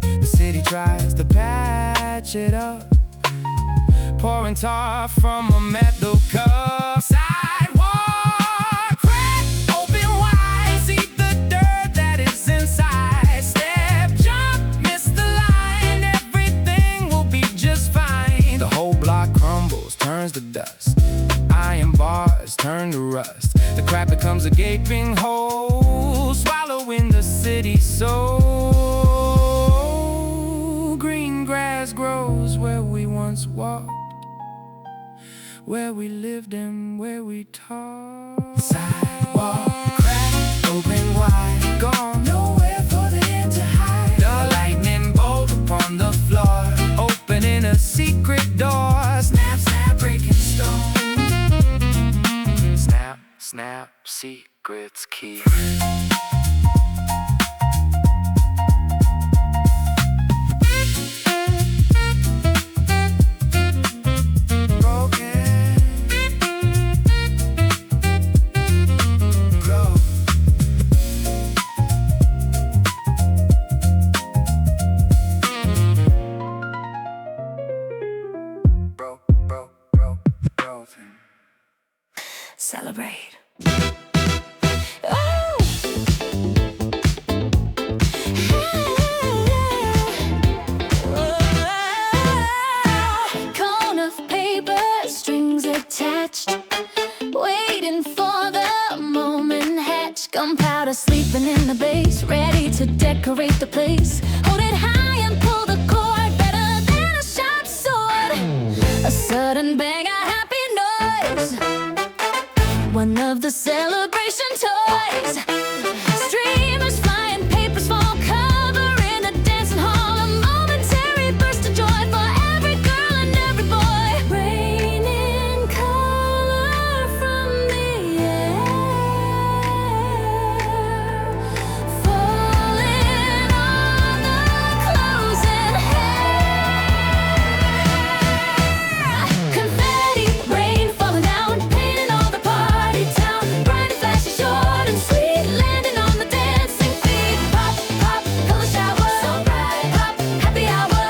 The city tries to patch it up, pouring tar from a metal cup. Sidewalk crack, open wide, see the dirt that is inside. Step, jump, miss the line, everything will be just fine. The whole block crumbles, becomes a gaping hole, swallowing the city soul. Green grass grows where we once walked, where we lived and where we talked. Sidewalk crack open wide, gone nowhere for the end to hide. The lightning bolt upon the floor, opening a secret door. Snap, snap, breaking stone. Snap, snap, secrets keep. Celebrate. Cone of paper, strings attached, waiting for the moment hatch. Gunpowder sleeping in the base, ready to decorate the place. Hold it high and pull the cord, better than a sharp sword. A sudden bang, a happy noise, one of the celebration toys. Streamers flying, papers fall, covering the dancing hall. A momentary burst of joy for every girl and every boy. Raining color from the air, falling on the clothes and hair. Confetti rain falling down, painting all the party town. Bright and flashy, short and sweet, landing on the dancing feet. Pop, pop, color shower, so bright. Pop, happy hour.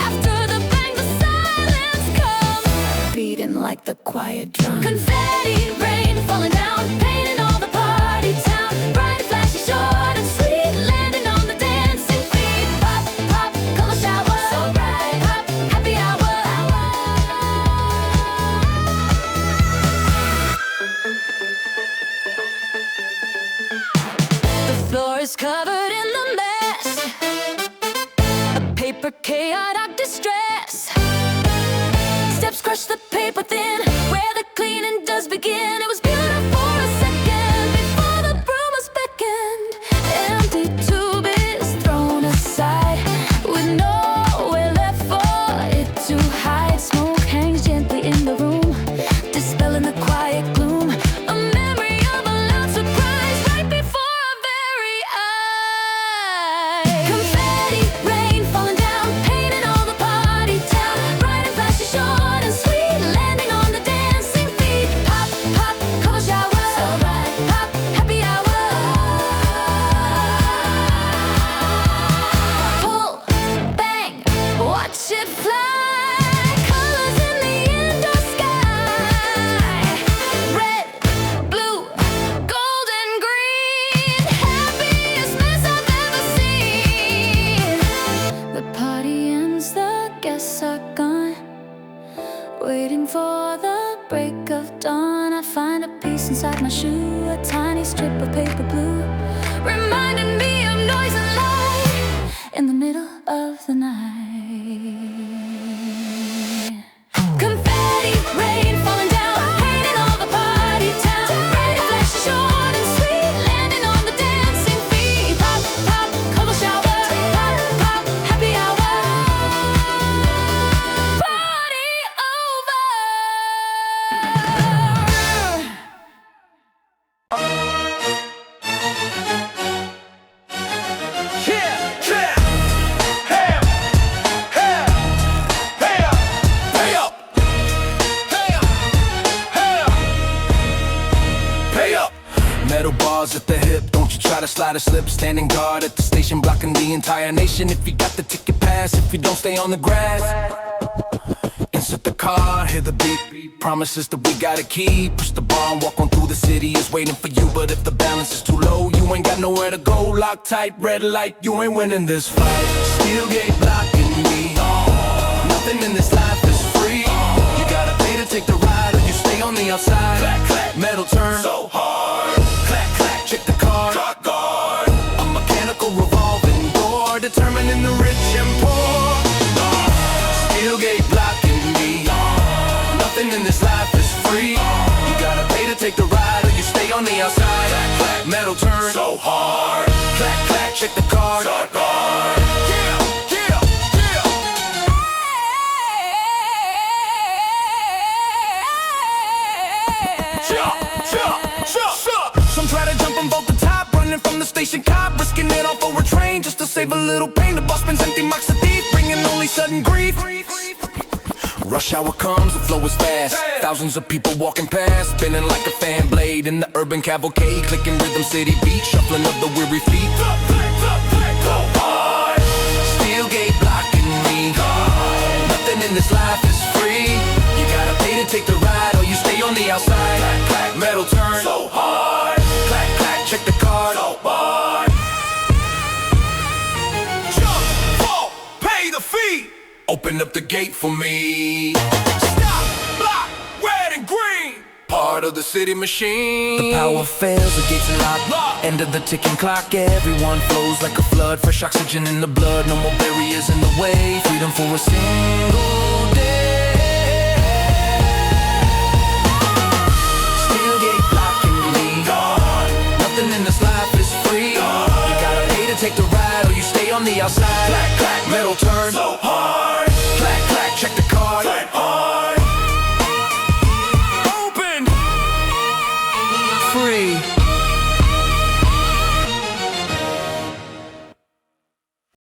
After the bang, the silence comes, beating like the quiet drum. Confetti rain falling down, painting all the party town. Bright and flashy, short and sweet, landing on the dancing feet. Pop, pop, color shower, so bright. Pop, happy hour. The floor is covered in the mess, a paper chaotic distress. Steps crush the paper thin, where the cleaning does begin. It was beautiful for a second, before the broom was beckoned. Empty tube is thrown aside, with nowhere left for it to hide. Smoke hangs gently in the room, dispelling the quiet gloom. A memory of a loud surprise right before our very eyes. Confetti rain falling down, painting all the party town. Bright and flashy, short and sweet, landing on the dancing feet. Pop, pop, cold shower, so bright. Pop, happy hour. Pull, bang, watch it fly. Colors in the indoor sky, red, blue, gold and green. Happiest mess I've ever seen. The party ends, the guests are gone, waiting for the break of dawn. I find a piece inside my shoe, a tiny strip of paper blue, reminding me of noise and light in the middle of the night. Confetti rain falling down, painting all the party town. Bright and flashy, short and sweet, landing on the dancing feet. Pop, pop, cold shower. Pop, pop, happy hour. Party over. Metal bars at the hip, don't you try to slide or slip. Standing guard at the station, blocking the entire nation. If you got the ticket pass, if you don't stay on the grass, insert the car, hear the beep. Promises that we gotta keep. Push the bar and walk on through the city is waiting for you. But if the balance is too low, you ain't got nowhere to go. Lock tight, red light, you ain't winning this fight. Steel gate blocking me. Nothing in this life is free. You gotta pay to take the ride, or you stay on the outside. Metal turn so hard. outside. Clack, clack, metal turn so hard. Clack, clack, check the card. Start guard. Some try to jump on both the top, running from the station cop, risking it all for a train just to save a little pain. The bus spins empty, marks the thief, bringing only sudden grief. Rush hour comes, the flow is fast. Thousands of people walking past, spinning like a fan blade in the urban cavalcade, clicking rhythm, city beat, shuffling of the weary feet. Go hard, steel gate blocking me. Nothing in this life is free. You gotta pay to take the ride, or you stay on the outside. Clack, clack, metal turn so hard. Clack, clack, check the card. So hard. Jump, fall, pay the fee. Open up the gate for me. Stop, block, red and green. Part of the city machine. The power fails, the gates are locked. End of the ticking clock. Everyone flows like a flood. Fresh oxygen in the blood. No more barriers in the way. Freedom for a single day. Steel gate blocking me. Nothing in this life is free. You gotta pay to take the ride, or you stay on the outside. Clack, clack, metal turn so hard. Clack, clack, check the card.